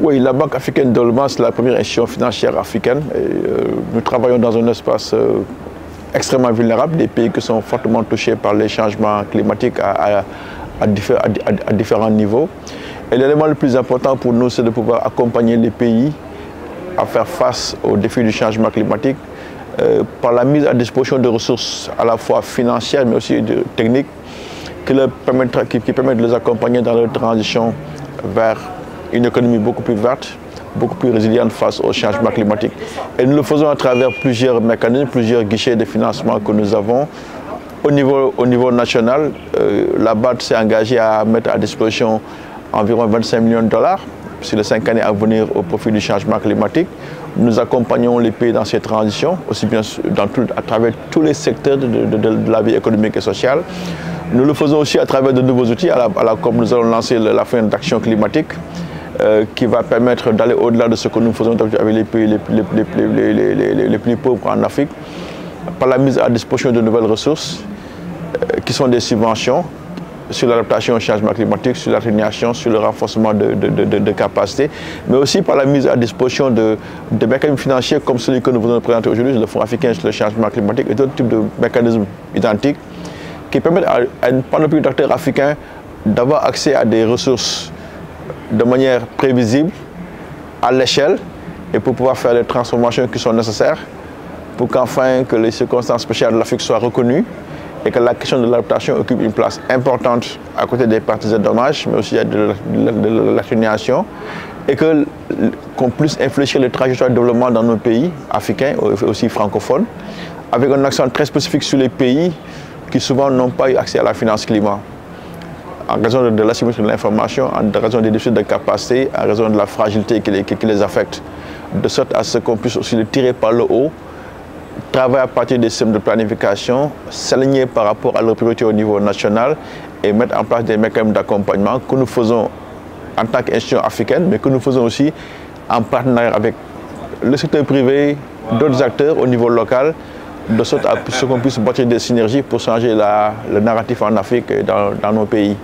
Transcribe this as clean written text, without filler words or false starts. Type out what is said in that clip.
Oui, la Banque africaine de développement, c'est la première institution financière africaine. Nous travaillons dans un espace extrêmement vulnérable, des pays qui sont fortement touchés par les changements climatiques à différents niveaux. Et l'élément le plus important pour nous, c'est de pouvoir accompagner les pays à faire face aux défis du changement climatique par la mise à disposition de ressources à la fois financières, mais aussi techniques, qui permettent de les accompagner dans leur transition vers une économie beaucoup plus verte, beaucoup plus résiliente face au changement climatique. Et nous le faisons à travers plusieurs mécanismes, plusieurs guichets de financement que nous avons. Au niveau national, la BAD s'est engagée à mettre à disposition environ 25 millions de dollars sur les 5 années à venir au profit du changement climatique. Nous accompagnons les pays dans ces transitions, aussi bien à travers tous les secteurs de la vie économique et sociale. Nous le faisons aussi à travers de nouveaux outils, comme nous allons lancer la fin d'action climatique, qui va permettre d'aller au-delà de ce que nous faisons avec les pays les plus pauvres en Afrique, par la mise à disposition de nouvelles ressources, qui sont des subventions sur l'adaptation au changement climatique, sur l'atténuation, sur le renforcement de capacités, mais aussi par la mise à disposition de mécanismes financiers comme celui que nous venons de présenter aujourd'hui, le Fonds africain sur le changement climatique et d'autres types de mécanismes identiques qui permettent à une panoplie d'acteurs africains d'avoir accès à des ressources de manière prévisible, à l'échelle, et pour pouvoir faire les transformations qui sont nécessaires pour qu'enfin que les circonstances spéciales de l'Afrique soient reconnues et que la question de l'adaptation occupe une place importante à côté des parties de dommages, mais aussi de l'atténuation, et qu'on puisse infléchir les trajectoires de développement dans nos pays africains, aussi francophones, avec un accent très spécifique sur les pays qui souvent n'ont pas eu accès à la finance climat, en raison de l'asymétrie de l'information, en raison des déficits de capacité, en raison de la fragilité qui les affecte, de sorte à ce qu'on puisse aussi les tirer par le haut, travailler à partir des systèmes de planification, s'aligner par rapport à leurs priorités au niveau national et mettre en place des mécanismes d'accompagnement que nous faisons en tant qu'institution africaine, mais que nous faisons aussi en partenariat avec le secteur privé, d'autres acteurs au niveau local, de sorte à ce qu'on puisse bâtir des synergies pour changer le narratif en Afrique et dans nos pays.